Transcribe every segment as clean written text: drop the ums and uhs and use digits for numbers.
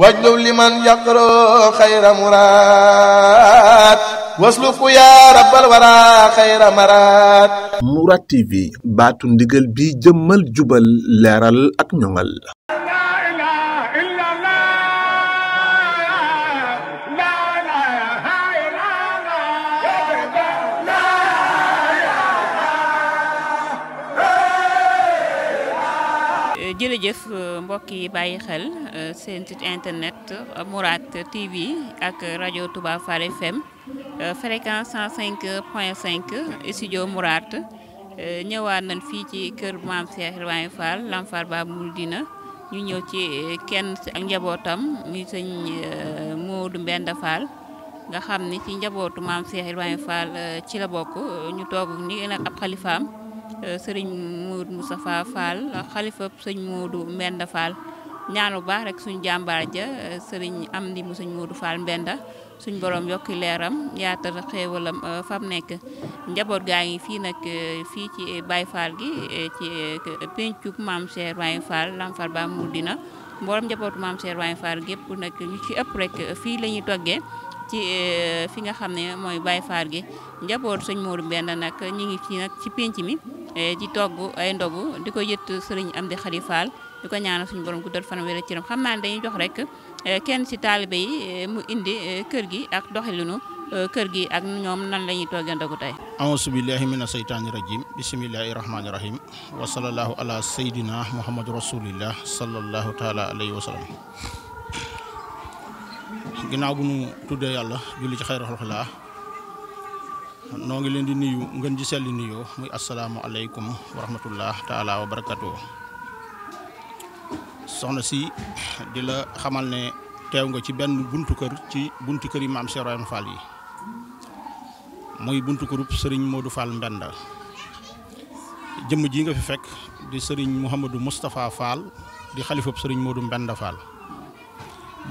wajlub liman yaqro xayra muraad wasluku yaa rabbal wara xayra maraad. Mourad TV baatu ndigal bi jëmmal jubal leeral ak ñoŋal. jërëjëf mbokk yi bàyyi xel seen site internet Mourad TV ak rajo Touba Fall FM fréquence 105.5 studio Mourad ñëwaat nañ fii ci kër Maam Cheikh Ibrahima Fall Lamfar Baabul Mouridina ñu ñëw ci kenn ak njabootam muy sëñ Modou Mbenda Fall nga xam ni ci njabootu Maam Cheikh Ibrahima Fall ci la bokk ñu toog ni nag ab xalifaam sëriñ Modou Moustapha Fall xalifa sëñ Modou Mbenda Fall ñaan bu baax rek suñ jàmbaar ja sëriñ Amdi mu sëñ Modou Fall Mbenda suñ borom yokki leeram yaatal xéewalam fam nekk njaboot gaa ngi fii nag fii ci Baye Fall gi ci pencub Maam Cheikh Ibrahima Fall Lamfar Baabul Mouridina mboolem njabootu Maam Cheikh Ibrahima Fall gépp nag ñu ci ëpp rek fii la ñuy toggee ci fi nga xam ne mooy Baye Fall gi njaboot sëñ Modou Mbenda nag ñu ngi ci nag ci penc mi di togg ay ndogu di ko yët sëriñ Amdi Khady Fall di ko ñaanal suñu borom guddal fan wér ci ram xam naa ne dañuy jox rek kenn ci taalibe yi mu indi kër gi ak doxalinu kër gi ak ñoom nan la ñuy toggee ndogu tey. auzu billahi mina seytaani rajim bismillahi rahmaani rahim wa sallallahu ala sayyidina muhammadu rasulillah sallallahu taala alayhi wa sallam. ginnaaw bu nu tuddee yàlla julli ci xayru xalqillah noo ngi leen di nuyu ngeen ji selli nuyoo muy asalaamualeykum wa rahmatullah taala wa barakatuh. soxna si di la xamal ne teew nga ci benn buntu kër ci buntu kër yi Maam Cheikh Ibrahima Fall yi muy buntu kërub sëriñ Modou Fall Mbenda. jëmm ji nga fi fekk di sëriñ Mouhamadou Moustapha Fall di xalifab sëriñ Modou Mbenda Fall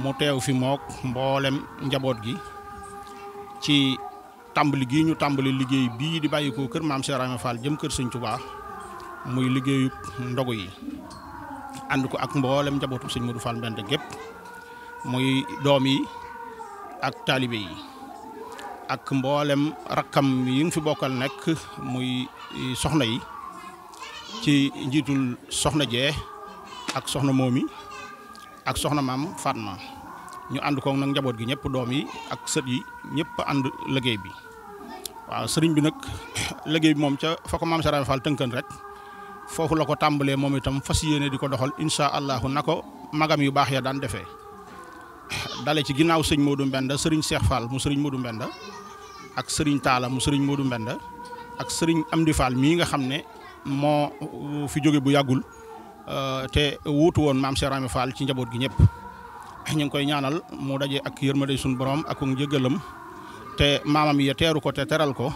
mu teew fi mook mboolem njaboot gi ci tàmbali gii ñu tàmbali liggéey bii di bàyyi ko kër Maam Cheikh Ibrahima Fall jëm kër Sëñ Touba muy liggéeyub ndogu yi ànd ko ak mboolem njabootu Sëñ Modou Fall Mbenda gépp muy doom yi ak taalibe yi ak mboolem rakkam yi nga fi bokkal nekk muy soxna yi ci njiitul soxna Jee ak soxna Moomi ak soxna Maam Fatma ñu ànd ko nag njaboot gi ñëpp doom yi ak sët yi ñëpp ànd liggéey bi waaw sëriñ bi nag liggéey bi moom ca fa ko Maam Cheikh Ibrahima Fall tënkan rek foofu la ko tàmbalee moom itam fas yéene di ko doxal incha allahu na ko magam yu baax ya daan defee dale ci ginnaaw sëñ Modou Mbenda sëriñ Cheikh Fall mu sëriñ Modou Mbenda ak sëriñ Talla mu sëriñ Modou Mbenda ak sëriñ Amdi Fall mii nga xam ne moo fi jóge bu yàggul te wuutu woon Maam Cheikh Ibrahima Fall ci njaboot gi ñëpp ñu ngi koy ñaanal mu daje ak yërmande suñu borom ak njëggalam te maamam yi teeru ko te teral ko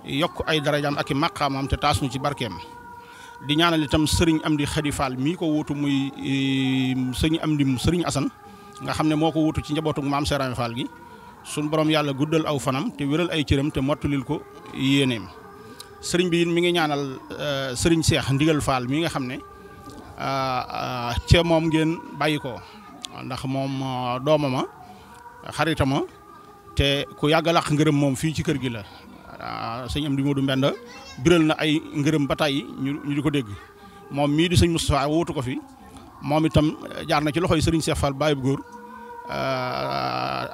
yokk ay darajaam ak i maqaamam te taas ñu ci barkeem di ñaanal itam sëriñ Amdi Khady Fall mii ko wuutu muy sëriñ Assane nga xam ne moo ko wuutu ci njabootu Maam Cheikh Ibrahima Fall gi suñu borom yàlla guddal aw fanam te wéral ay cëram te mottulil ko yéeneem sëriñ bi mi ngi ñaanal sëriñ Cheikh Ndigal Fall mii nga xam ne ca moom ngeen bàyyi ko ndax moom doomama xaritama te ku yàgg a laq ngërëm moom fii ci kër gi la sëñ Amdi Modou Mbenda biral na ay ngërëm ba tey ñu di ko dégg moom mii di sëñ Moustapha wuutu ko fi moom itam jaar na ci loxoy sëriñ Cheikh Fall Baye bu góor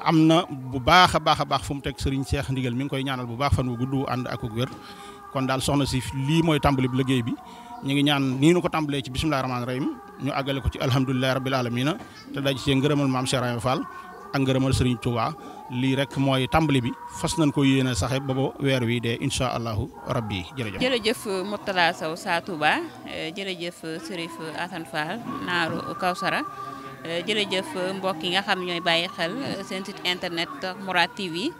am na bu baax a baax fu mu teg sëriñ Cheikh Ndigal mi ngi koy ñaanal bu baax fan wu gudd ànd ak wér kon daal soxna si lii mooy tàmbali bi liggéey bi ñu ngi ñaan nii nu ko tàmbalee ci bisimilah rahmaani rahim ñu àggale ko ci alhamdulilah rabbil alamina te daj ci ngërëmal Maam Cheikh Ibrahima Fall ak ngërëmal Serigne Touba lii rek mooy tàmbali bi fas nañ ko yéene saxe booba weer wi dee incha allahu rabbi jërëjëf. jërëjëf Mourtala Sow Sa Touba jërëjëf Serif Assane Fall naaru Kawsara jërëjëf mbokk yi nga xam ñooy bàyyi xel seen site internet Mourad TV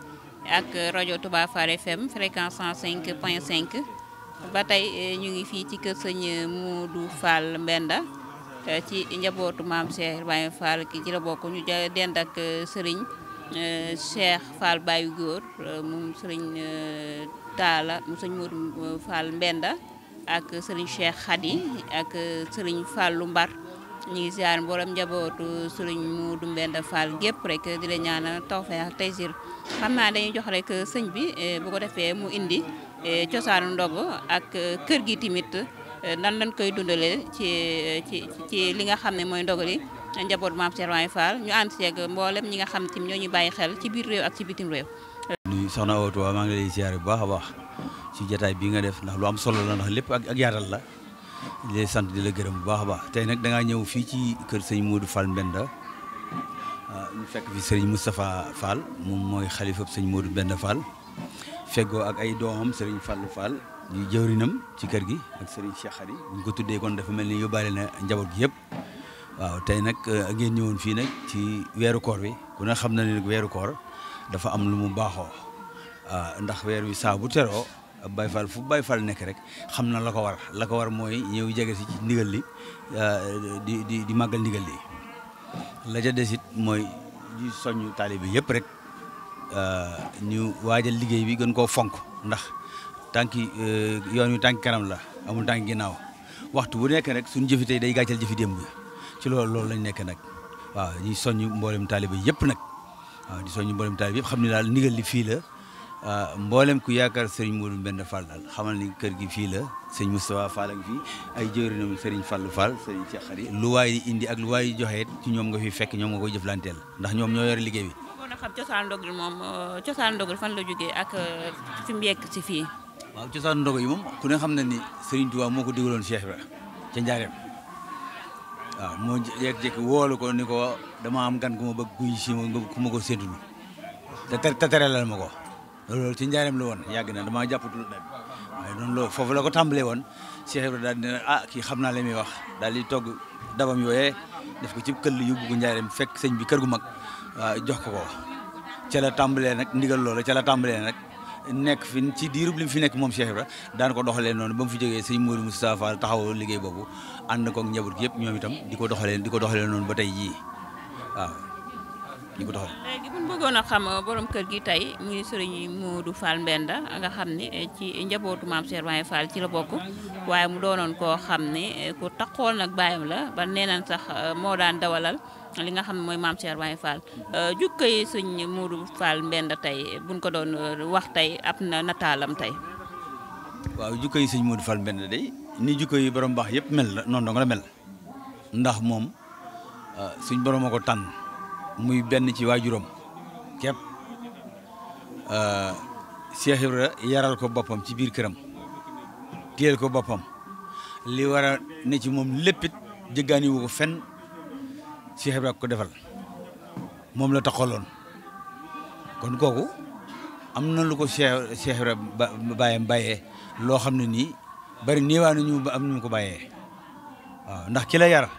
ak rajo Touba Fall FM fréquence 105.5. ba tey ñu ngi fii ci kër sëñ Modou Fall Mbenda ci njabootu Maam Cheikh Ibrahima Fall ki ci la bokk ñu dend ak sëriñ Cheikh Fall Baye góor moom sëriñ Talla mu sëñ Modou Fall Mbenda ak sëriñ Cheikh Khady ak sëriñ Fallu Mbar ñu ngi ziar mboolem njabootu sëriñ Modou Mbenda Fall gépp rek di la ñaanal tawfeex ak taysir xam naa dañuy jox rek sëñ bi bu ko defee mu indi cosaanu ndogu ak kër gi tamit nan lañ koy dundalee ci li nga xam ne mooy ndogali njaboot Maam Cheikh Ibrahima Fall ñu ànd ceeg mboolem ñi nga xam ne ñoo ñu bàyyi xel ci biir réew ak ci bitim réew. nuyu soxna Awa Touba maa ngi lay ziare bu baax a baax ci jotaay bii nga def ndax lu am solo la ndax lépp ak yaatal la di lay sant di la gërëm bu baax a baax tey nag da ngaa ñëw fii ci kër sëñ Modou Fall Mbenda ñu fekk fi sëriñ Moustapha Fall moom mooy xalifa sëñ Modou Mbenda Fall feggoo ak ay doomam sëriñ Fallou Fall di jëwrinam ci kër gi ak sëriñ Cheikh Khady bu ñu ko tuddee kon dafa mel ni yóbbaale na njaboot gi yëpp. waaw tey nag ngeen ñëwoon fii nag ci weeru koor bi ku ne xam na ne nag weeru koor dafa am lu mu baaxoo ndax weer wi saa bu teroo Baye Fall fu Baye Fall nekk rek xam na la ko war mooy ñëw jege si ci ndigal li di màggal ndigal li la ca desit mooy di soññu taalibe bi yëpp rek ñu waajal liggéey bi gën koo fonk ndax tànki yoon wi tànki kanam la amul tànki ginnaaw waxtu bu nekk rek suñu jëfi tey day gàccal jëfi démb ci loolu lañ nekk nag waaw ñuy soññ mboolem taalibe yëpp nag waaw di soññ mboolem taalibe yëpp xam ne daal ndigal li fii la mboolem ku yaakaar Serigne Modou Mbenda Fall daal xamal ni kër gi fii la sëñ Moustapha Fall ak fii ay jëwrinam Serigne Fallou Fall Serigne Cheikh Khady lu waay di indi ak lu waay di joxe ci ñoom nga fi fekk ñoom nga koy jëflanteel ndax ñoom ñoo yore liggéey bi. bëggoon a xam cosaan ndogul moom cosaan ndogul fan la jógee ak fi mu yegg si fii. waaw cosaan ndogu yi moom ku ne xam na ni Serigne Touba moo ko digaloon Cheikh Ibra ca Njaareem waaw moo jékki-jékki woolu ko ni ko dama am gan ku ma bëgg kuy si ku ma ko séntulu te terelal ma ko loolu ci Njaareem la woon yàgg na damaa jàppatul nag waaye noonu loolu foofu la ko tàmbalee woon Cheikh Ibra daal di ne kii xam naa la muy wax daal di togg dabam yooyee def ko ci këll yóbbu ko Njaareem fekk sëñ bi kër gu mag jox ko ca la tàmbalee nag ndigal loola ca la tàmbalee nag nekk fi ci diirub li mu fi nekk moom Cheikh Ibra daan ko doxalee noonu ba mu fi jógee sëñ Modou Moustapha Fall taxawoo liggéey boobu ànd koog njaboot gi yëpp ñoom itam di ko doxalee noonu ba tey jii waaw di ko doxalee. léegi bu ñu bëggoon a xam borom kër gi tey muy sëriñ Modou Fall Mbenda nga xam ne ci njabootu Maam Cheikh Ibrahima Fall ci la bokk waaye mu doonoon koo xam ne ku taxool nag baayam la ba nee nañ sax moo daan dawalal li nga xam ne mooy Maam Cheikh Ibrahima Fall jukko yi sëñ Modou Fall Mbenda tey buñ ko doon wax tey ab na nataalam tey. waaw jukko yi sëñ Modou Fall Mbenda day ni jukko yi borom baax yëpp mel la noonu dong la mel ndax moom suñ borom a ko tànn muy benn ci waajuram képp Cheikh Ibra yaral ko boppam ci biir këram téyel ko boppam li war a ne ci moom léppit jëggaani wu ko fenn Cheikh Ibra ko defal moom la taxaloon kon kooku am na lu ko Cheikh Ibra bàyyee loo xam ne nii bari niiwaa na ñu am ñu ko bàyyee waaw ndax ki la yar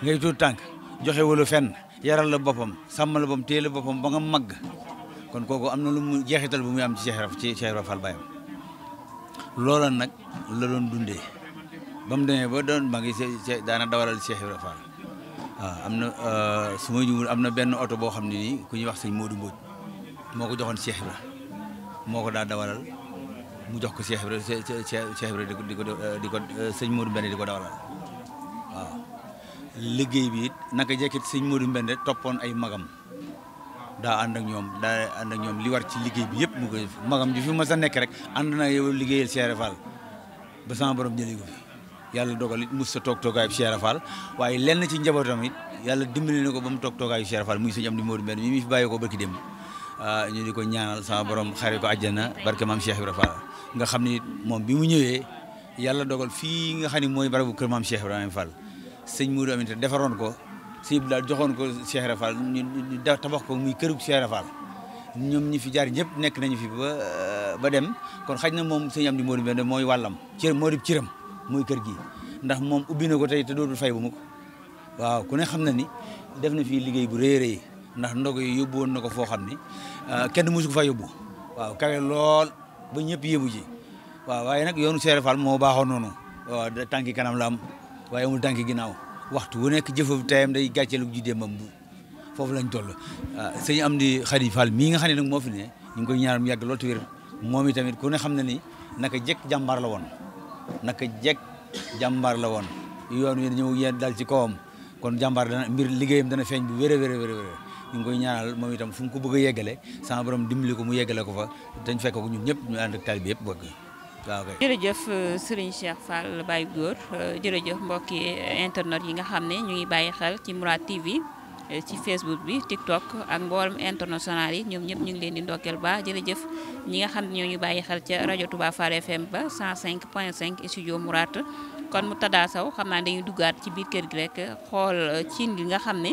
ngay tuut tànk joxe wala fenn yaral la boppam sàmmal la boppam téye la boppam ba nga màgg kon kooku am na lu mu jeexital bu muy am ci Cheikh Ibra Fall bàyyam loola nag la doon dundee ba mu demee ba doon maa ngi daana dawalal Cheikh Ibra Fall waaw am na su ma juumul am na benn oto boo xam ne nii ku ñuy wax sëñ Modou Mbodj moo ko joxoon Cheikh Ibra moo ko daa dawalal mu jox ko Cheikh Ibra Cheikh Ibra di ko sëñ Modou Mbende di ko dawalal waaw liggéey bi it naka jekkit sëñ Modou Mbende toppoon ay magam daa ànd ak ñoom li war ci liggéey bi yëpp mu koy def magam ji fi ma sa nekk rek ànd na yow liggéeyal Cheikh Ibra Fall ba sama borom jëlee ko fi yàlla dogal it mos sa toogaayu Cheikh Ibra Fall waaye lenn ci njabootam it yàlla dimbali na ko ba mu toogaayu Cheikh Ibra Fall muy sëñ Amdi Modou Mbende mi fi bàyyi ko barki démb ñu di ko ñaanal sama borom xare ko àjjana barke maam Cheikh Ibra Fall nga xam ni moom bi mu ñëwee yàlla dogal fii nga xam ne mooy barabu kër maam Cheikh Ibrahima Fall sëñ Modou Aminta defaroon ko sëñ bi daal joxoon ko Cheikh Ibra Fall ñu tabax ko muy kërub Cheikh Ibra Fall ñoom ñi fi jaar ñëpp nekk nañu fi ba dem kon xaj na moom sëñ Amdi Modou Mbende mooy wàllam moo di cëram muy kër gi ndax moom ubbi na ko tey te dootul fay bu mu ko waaw ku ne xam na ni def na fii liggéey bu rëy a rëy ndax ndog yi yóbbu woon na ko foo xam ni kenn mosu ko fa yóbbu waaw kawe lool ba ñëpp yéemu ji waaw waaye nag yoonu Cheikh Ibra Fall moo baaxoon noonu waaw tànki kanam la am waaye amul tànki ginnaaw waxtu wu nekk jëfam tayam day gàcceelu ji démbam bu foofu lañ toll sëñ Amdi Khady Fall mii nga xam ne nag moo fi ne ñu ngi koy ñaanal mu yàgg lool te wér moom itamit ku ne xam na ni naka jekk jàmbaar la woon yoon wi ñëw yéen dal ci kawam kon jàmbaar dana mbir liggéeyam dana feeñ bu wér a wér a wér ñu ngi koy ñaanal moom itam fu mu ko bëgg a yeggale sama borom dimbali ko mu yeggale ko fa dañ fekk ko ñun ñëpp ñu ànd ak taalibe yëpp bëgg waaw kay. jërëjëf Serigne Cheikh Fall Baye Góor jërëjëf mbokki internet yi nga xam ne ñu ngi bàyyi xel ci Mourad TV ci Facebook bi TikTok ak mboolem international yi ñoom ñëpp ñu ngi leen di ndokkeel ba jërëjëf ñi nga xam ne ñoo ñu bàyyi xel ca rajo Touba Fall FM ba 105.5 studio Mourad kon mu Tada Sow xam naa dañuy duggaat ci biir kër gi rek xool cin gi nga xam ne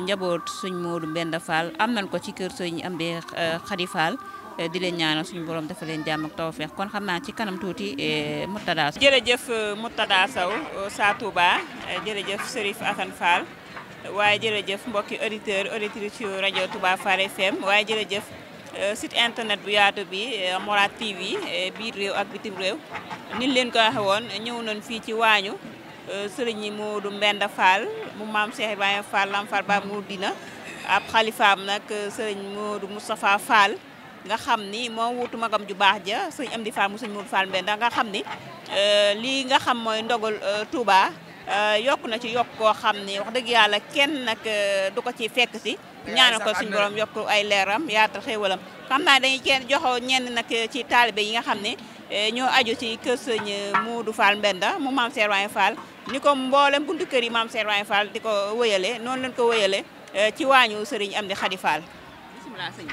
njaboot suñ Modou Mbenda Fall am nañ ko ci kër sëñ Amdi Khady Fall di leen ñaanal suñu borom dafa leen jàmm ak tawfeex kon xam naa ci kanam tuuti Murtada Sow. jërëjëf Murtada Sow Sa Touba jërëjëf Serif Assane Fall waaye jërëjëf mbokki auditeur auditrice yu rajo Touba Fall FM waaye jërëjëf site internet bu yaatu bi Mourad TV biir réew ak bitim réew niñ leen ko waxee woon ñëw nañ fii ci waañu sëriñ Modou Mbenda Fall mu maam Cheikh Ibrahima Fall Lam Fall Ba Mouridina ab xalifaam nag sëriñ Modou Moustapha Fall nga xam ni moo wutu magam ju baax ja sëñ Amdi Fall mu sëñ Modou Fall Mbenda nga xam ni lii nga xam mooy ndogal Touba yokk na ci yokk koo xam ni wax dëgg yàlla kenn nag du ko ci fekk si ñaanal ko suñu borom yokk ay leeram yaatal xéewalam xam naa dañuy kenn joxo ñenn nag ci taalibe yi nga xam ne ñoo aju ci kër sëñ Modou Fall Mbenda mu maam Cheikh Ibrahima Fall ni ko mboolem buntu kër yi maam Cheikh Ibrahima Fall di ko wëyale noonu leen ko wëyale ci waañu sëriñ Amdi Khady Fall bismillah sëñ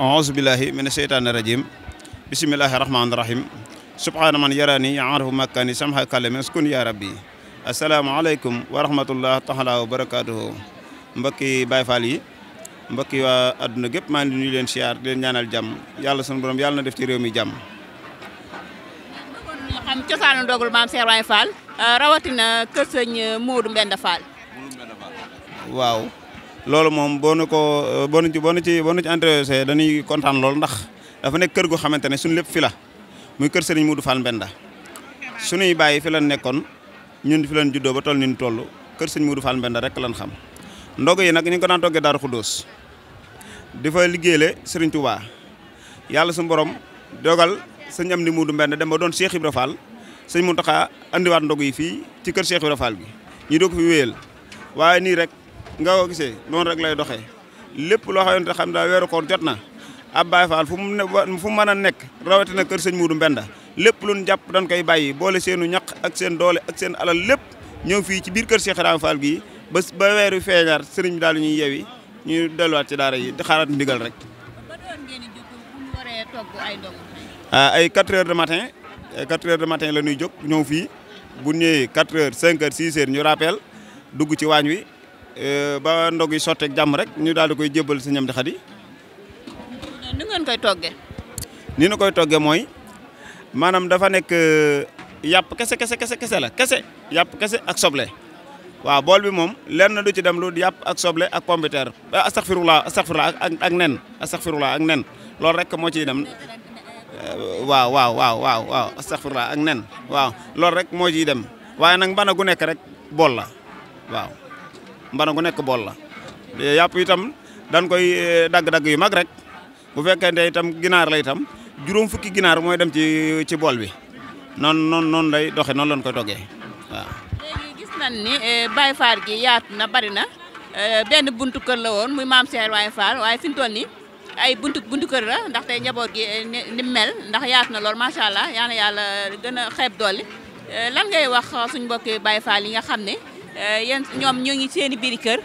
a'uuzu billahi mina sheytaani rajim bismillahi rahmaani rahim subhaana man yarani yaarifu makkaani samha kalami askun ya rabbi asalaamaaleykum wa rahmatullah taala wa barakaatuhu mbokki Baye Fall yi mbokki waa adduna gépp maa ngi nuyu leen siyaar di leen ñaanal jàmm yàlla sunu borom yàlla na def ci réew mi jàmm xam cosaanu ndogul maam Cheikh Ibrahima Fall rawatina kër sëñ Modou Mbenda Fall waaw loolu moom boo nu ci intéressé dañuy kontaan lool ndax dafa nekk kër goo xamante ne suñu lépp fi la muy kër sëriñ Modou Fall Mbenda suñuy bàyyi fi lan nekkoon ñun fi lan juddoo ba toll ni ñu toll kër sëriñ Modou Fall Mbenda rek lan xam ndog yi nag ñu ngi ko daan toggee Daaru Xuddoos di fa liggéeyale sëriñ Touba yàlla suñu borom dogal sëñ Amdi Modou Mbenda dem ba doon Cheikh Ibra Fall sëñ Mountakha andiwaat ndog yi fii ci kër Cheikh Ibra Fall bi ñu doog fi wéyal waaye nii rek nga ko gisee noonu rek lay doxee lépp loo xamante xam daa weeru koor jot na ab Baye Fall fu mu mën a nekk rawatina kër sëñ Modou Mbenda lépp lu ñu jàpp dañ koy bàyyi boole seenu ñaq ak seen doole ak seen alal lépp ñëw fii ci biir kër Cheikh Ibrahima Fall gii ba weeru feeñaar sëriñ bi daal ñuy yewi ñu delluwaat ci daara yi di xaaraat ndigal rek. ay 4 heures de matin ay 4 heures de matin la ñuy jóg ñëw fii bu ñëwee 4 heures 5 heures 6 heures ñu rappel dugg ci waañ wi ba ndog yi sotteeg jàmm rek ñu daal di koy jébbal sëñ Amdi Khady. ni ngeen koy toggee. ni ñu koy toggee mooy maanaam dafa nekk yàpp kese la yàpp kese ak soble waaw bool bi moom lenn du ci dem lu yàpp ak soble ak pomme de terre astaghfirullah ak nen loolu rek moo ciy dem waaw astaghfirullah ak nen waaw loolu rek moo ciy dem waaye nag mbana gu nekk rek bool la waaw mbana gu nekk bool la yàpp itam dañ koy dagg-dagg yu mag rek bu fekkente itam ginaar la itam juróom fukki ginaar mooy dem ci bool bi noonu lay doxe noonu lañ koy toggee waaw. léegi gis nañ ni Baye Fall gi yaatu na bari na benn buntu kër la woon muy maam Cheikh Ibrahima Fall waaye fi mu toll nii ay buntu kër la ndax tey njaboot gi ni mel ndax yaatu na lool macha allah yaa na yàlla gën a xeeb dolli lan ngay wax suñu mbokki Baye Fall yi nga xam ne yéen ñoom ñoo ngi seen i biir kër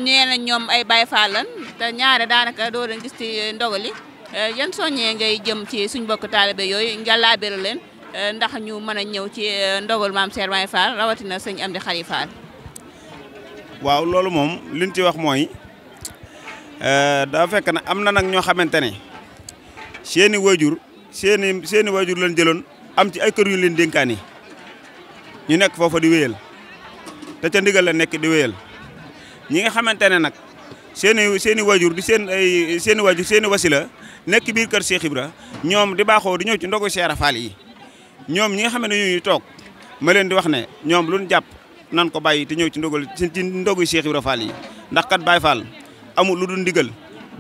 ñee na ñoom ay Baye Fall lan te ñaare daanaka doo leen gis ci ndogali yan soññee ngay jëm ci suñ mbokk taalibe yooyu nga laabéra leen ndax ñu mën a ñëw ci ndogal maam Cheikh Ibrahima Fall rawatina sëñ Amdi Khady Fall. waaw loolu moom liñ ci wax mooy daa fekk ne am na nag ñoo xamante ne seeni waajur lañ jëloon am ci ay kër yu leen dénkaani ñu nekk foofa di wéyal te ca ndigal la nekk di wéyal ñi nga xamante ne nag seeni waajur di seeni wasila nekk biir kër Cheikh Ibra ñoom di baaxoo di ñëw ci ndogu Cheikh Fall yi ñoom ñi nga xam ne ñuy toog ma leen di wax ne ñoom luñ jàpp nan ko bàyyi te ñëw ci ndogu Cheikh Ibra Fall yi ndax kat Baye Fall amul lu dul ndigal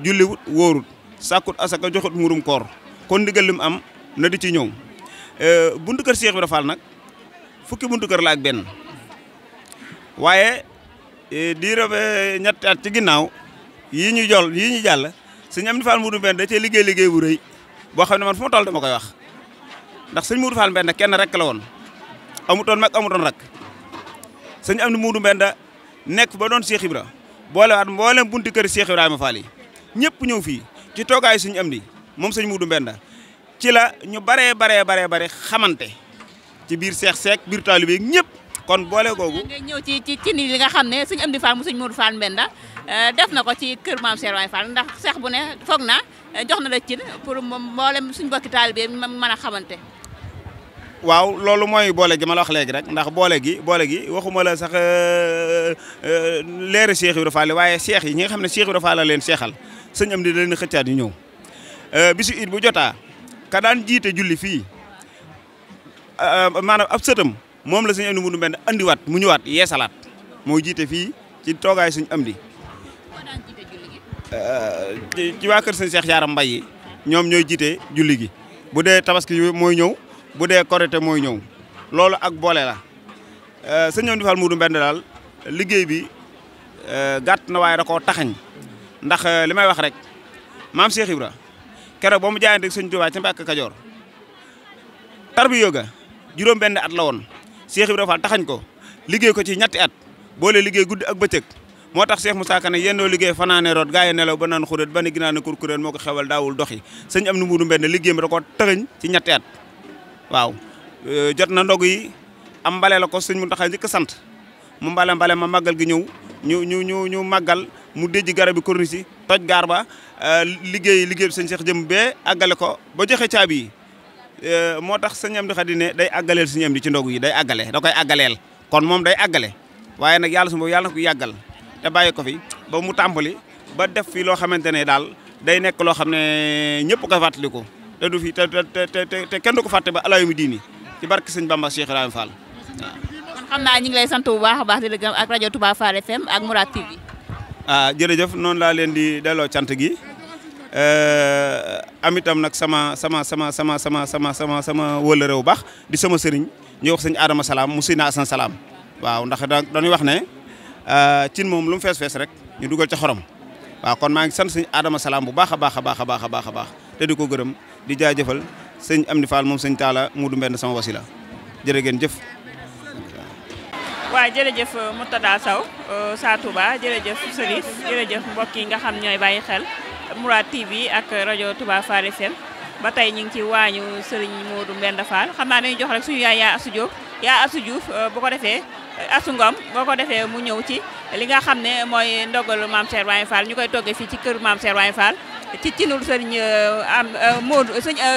julliwut wóorut sàkkut asaka joxut murum koor kon ndigal lim am na di ci ñëw buntu kër Cheikh Ibra Fall nag fukki buntu kër la ak benn waaye diirab ñetti at ci ginnaaw yii ñu jàll sëñ Amdi Fall Modou Mbenda da cee liggéey bu rëy boo xam ne man fu ma toll dama koy wax ndax sëñ Modou Fall Mbenda kenn rek la woon amutoon mag amutoon rak sëñ Amdi Modou Mbenda nekk ba doon Cheikh Ibra boolewaat mboolem bunti kër Cheikh Ibrahima Fall yi ñëpp ñëw fii ci toogaayu sëñ Amdi moom sëñ Modou Mbenda ci la ñu baree xamante ci biir Cheikh Seck biir taalibe yi ñëpp kon boole googu. nga ñëw ci li nga xam ne sëñ Amdi Fall mu sëñ Modou Fall Mbenda def na ko ci kër maam Cheikh Ibrahima Fall ndax Cheikh bu ne foog na jox na la cin pour mboolem suñu bokki taalibe mën a xamante. waaw loolu mooy boole gi ma la wax léegi rek ndax boole gi waxuma la sax leere Cheikh Ibrahima Fall waaye Cheikh yi ñi nga xam ne Cheikh Ibrahima Fall la leen seexal sëñ Amdi da leen xëccaat ñu ñëw bisu it bu jotaa ka daan jiite julli fii maanaam ab sëtam moom la sëñ Amdi Modou Mbenda andiwaat mu ñëwaat yeesalaat moo jiite fii ci toogaay sëñ Amdi ci waa kër sëñ Cheikh Yaaram Mbay yi ñoom ñooy jiite julli gi bu dee tabaski mooy ñëw bu dee korite mooy ñëw loolu ak boole la sëñ Amdi Fall Modou Mbenda daal liggéey bi gàtt na waaye da koo taxañ ndax li may wax rek maam Cheikh Ibra keroog ba mu jaayante ak sëñ Tuubaa ci Mbàkke Kajoor tarbiya ga juróom benn at la woon Cheikh Ibra Fall taxañ ko liggéey ko ci ñetti at boole liggéey guddi ak bëccëg moo tax Cheikh Moussa Kane yendoo liggéey fanaane root gaa yi nelaw ba naan xuréet ba ne ginaa ne kurkuréen moo ko xewal daawul doxi sëñ Amdi Modou Mbenda liggéey mi da ko taxañ ci ñetti at waaw jot na ndog yi am mbale la ko sëñ Muntaxa njëkk sant mu mbale ma màggal gi ñëw ñu màggal mu déjji garab bi corniche yi toj gaar ba liggéey bi sëñ Cheikh jëm bee àggale ko ba joxe caabi yi moo tax sëñ Amdi Xadi ne day àggaleel sëñ Amdi ci ndog yi day àggale da koy àggaleel kon moom day àggale waaye nag yàlla su boobu yàlla na ko yàggal te bàyyi ko fi ba mu tàmbali ba def fi loo xamante ne daal day nekk loo xam ne ñëpp koy fàttaliku te du fi te kenn du ko fàtte ba alaa yawmi diini ci barke sëñ Bamba Cheikh Ibrahima Fall waaw. kon xam naa ñu ngi lay sant bu baax a baax di la gërëm ak rajo Touba Fall FM ak Mourad TV. jërëjëf noonu laa leen di delloo cant gi am itam nag sama wëllëre bu baax di sama sëriñ ñu wax sëñ Adama Salaam mu Seyna Asan Salaam waaw ndax dañuy wax ne cin moom lu mu fees rek ñu dugal ca xorom waaw kon maa ngi sant sëñ Adama Salaam bu baax a baax te di ko gërëm di jaajëfal sëñ Amdi Fall moom sëñ Talla Modou Mbenda sama wasila jërë ngeen jëf. waaw jërëjëf Murtada Sow Sa Touba jërëjëf Serif jërëjëf mbokk yi nga xam ñooy bàyyi xel Mourad TV ak rajo Touba Fall FM ba tey ñu ngi ci waañu Serigne Modou Mbenda Fall xam naa dañuy jox rek suñu yaay yaa Assou Diouf bu ko defee Assou Ngom boo ko defee mu ñëw ci li nga xam ne mooy ndogal maam Cheikh Ibrahima Fall ñu koy toggee fii ci kër maam Cheikh Ibrahima Fall ci cinul Serigne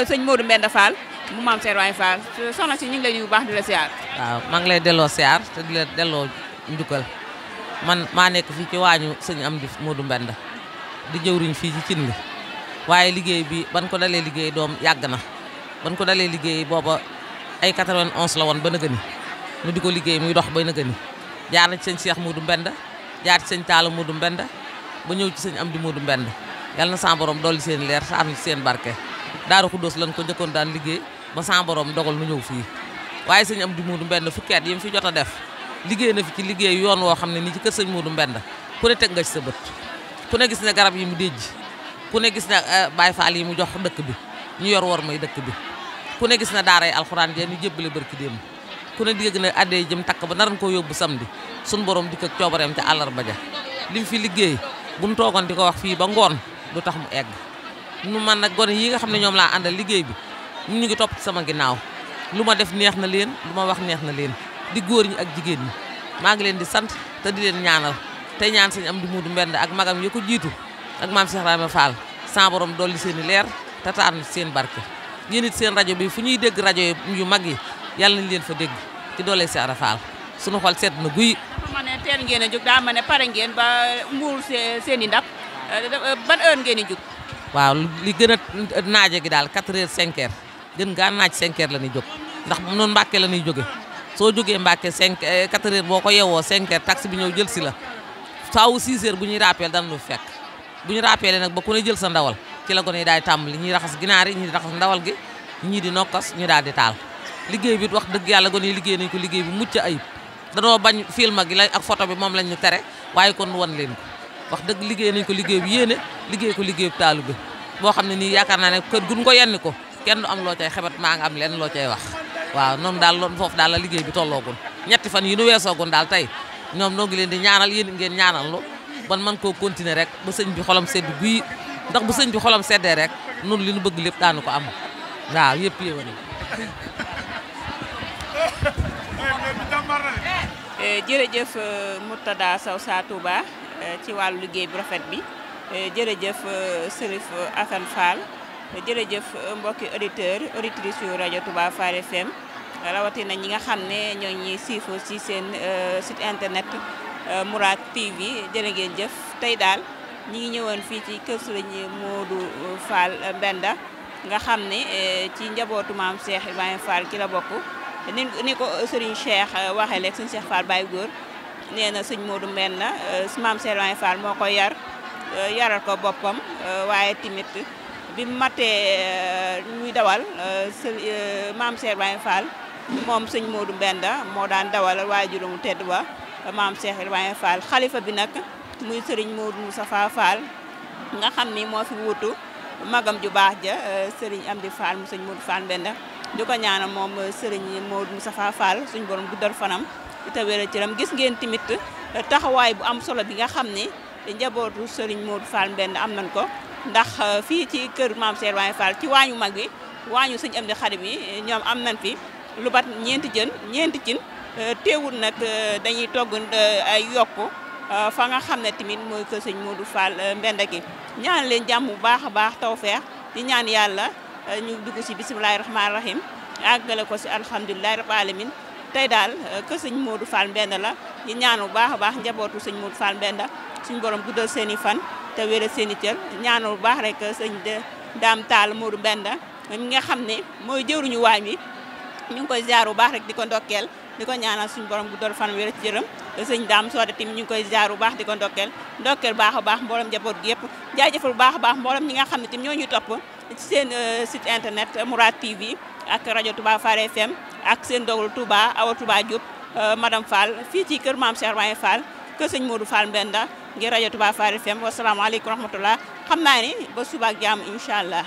sëñ Modou Mbenda Fall mu maam Cheikh Ibrahima Fall soxna si ñu ngi lay nuyu bu baax di la siyaar. waaw maa ngi lay delloo siyaar te di la delloo njukkal man maa nekk fii ci waañu sëñ Amdi Modou Mbenda di jëwriñ fii ci cin li waaye liggéey bi ban ko dalee liggéey doom yàgg na ban ko dalee liggéey booba ay 91 la woon ba nëgëni ñu di ko liggéey muy dox ba nëgëni jaar na ci sëñ Cheikh Modou Mbenda jaar ci sëñ Talla Modou Mbenda ba ñëw ci sëñ Amdi Modou Mbenda yàlla na sa borom dolli seen leer sa am ci seen barke Daaru Xuddoos lañ ko njëkkoon daan liggéey ba sa borom dogal nu ñëw fii waaye sëñ Amdi Modou Mbenda fukki at yi mu fi jot a def liggéey na fi ci liggéey yoon woo xam ne nii ci kër sëñ Modou Mbenda ku ne teg nga ci sa bët ku ne gis ne garab yi mu déjj ku ne gis ne Baay Faal yi mu jox dëkk bi ñu yor war may dëkk bi ku ne gis na daaray alxuraan jee ñu jébbale barki démb ku ne dégg na addee jëm takk ba naran koo yóbbu samedi suñ borom dikk ak coobareem ca àllarba ja lim fi liggéey bu mu toogoon di ko wax fii ba ngoon du tax mu egg nu man nag gone yi nga xam ne ñoom laa àndal liggéey bi ñu ngi topp ci sama ginnaaw lu ma def neex na leen lu ma wax neex na leen di góor ñi ak jigéen ñi maa ngi leen di sant te di leen ñaanal te ñaan sëñ Amdi Modou Mbenda ak magam yi ko jiitu ak maam Cheikh Ibrahima Fall sa borom dolli seen i leer te taar na seen barke yéen it seen rajo bi fu ñuy dégg rajo yu mag yi yàlla nañ leen fa dégg ci doole Cheikh Ibra Fall suñu xol sedd na guy. ma ne teel ngeen a jóg daa ma ne pare ngeen ba mbuur seen i ndab ban heure ngeen di jóg. waaw li gën a naaje gi daal 4 heures 5 heures gën ngaa naaj 5 heures la ñuy jóg ndax noonu Mbàkke la ñuy jóge soo jógee Mbàkke 4 heures boo ko yeewoo 5 heures taxi bi ñëw jël si la saawu 6 heures bu ñuy rappel dana lu fekk bu ñu rappelee nag ba ku ne jël sa ndawal ci la ko ne daay tàmbali ñuy raxas ginaar yi ñii di raxas ndawal gi ñii di nokkas ñu daal di taal liggéey bi wax dëgg yàlla gone yi liggéey nañ ko liggéey bu mucc ayib danoo bañ film gi la ak photo bi moom lañ ñu tere waaye kon won leen ko wax dëgg liggéey nañ ko liggéey bu yéene liggéey ko liggéey bu taalu bi boo xam ne nii yaakaar naa ne kër gun ko yenni ko kenn du am loo cay xebat maa nga am leen loo cay wax waaw noonu daal loolu foofu daal la liggéey bi tolloogun ñetti fan yi nu weesoogun daal tey ñoom noo ngi leen di ñaanal yéen ngeen ñaanal lu ban man koo continuer rek ba sëñ bi xolam sedd guy ndax bu sëñ bi xolam seddee rek noonu li nu bëgg lépp daanu ko am waaw yëpp yéwén jërëjëf Murtada Sow Sa Touba ci wàllu liggéey bu rafet bi jërëjëf Serif Assane Fall jërëjëf mbokki auditeurs auditrices yu rajo Touba Fall FM rawatina ñi nga xam ne ñoo ñuy siifoo ci seen site internet Mourad TV jërë ngeen jëf tey daal ñi ngi ñëwoon fii ci kër Serigne Modou Fall Mbenda nga xam ne ci njabootu maam Cheikh Ibrahima Fall ci la bokk ni ko Serigne Cheikh waxee léegi Serigne Cheikh Fall Baye Góor nee na sëñ Modou Mbenda maam Cheikh Ibrahima Fall moo ko yaral ko boppam waaye tamit bi matee ñuy dawal maam Cheikh Ibrahima Fall moom sëñ Modou Mbenda moo daan dawal waaye juróomu tedd ba maam Cheikh Ibrahima Fall xalifa bi nag muy Serigne Modou Moustapha Fall nga xam ni moo fi wutu magam ju baax ja Serigne Amdi Fall mu sëñ Modou Fall Mbenda di ko ñaanal moom Serigne Modou Moustapha Fall suñu borom guddal fanam te wéral cëram gis ngeen tamit taxawaay bu am solo bi nga xam ne njabootu Serigne Modou Fall Mbenda am nañ ko ndax fii ci kër maam Cheikh Ibrahima Fall ci waañu mag bi waañu sëñ Amdi Xadim bi ñoom am nañ fi lu bat ñeenti cin teewul nag dañuy togg ay yokku fa nga xam ne tamit mooy kër sëñ Modou Fall Mbenda gi ñaan leen jàmm bu baax a baax tawfeex di ñaan yàlla ñu dugg ci bisimilahi rahmaani rahim àggale ko ci alhamdulilahi rabbil alamin tey daal kër sëñ Modou Fall Mbenda la di ñaan bu baax a baax njabootu sëñ Modou Fall Mbenda suñu borom guddal seen i fan te wéral seen i cër ñaan bu baax rek sëñ Daam Taal Modou Mbenda mi nga xam ne mooy jëwruñu waañ wi ñu ngi koy ziar bu baax rek di ko ndokkeel di ko ñaanal suñu borom guddal fan wéral ci jërëm sëñ Daam Soode tamit ñu ngi koy ziar bu baax di ko ndokkeel baax a baax mboolem njaboot gi yëpp jaajëfal bu baax a baax mboolem ñi nga xam ne tamit ñoo ñu topp ci seen site internet Mourad TV ak rajo Touba Fall FM ak seen doglu Touba Awa Touba Diop madame Fall fii ci kër maam Cheikh Ibrahima Fall kër sëñ Modou Fall Mbenda ngir rajo Touba Fall FM wasalaamaaleykum wa rahmatullah xam naa ni ba suba ak jàmm incha allah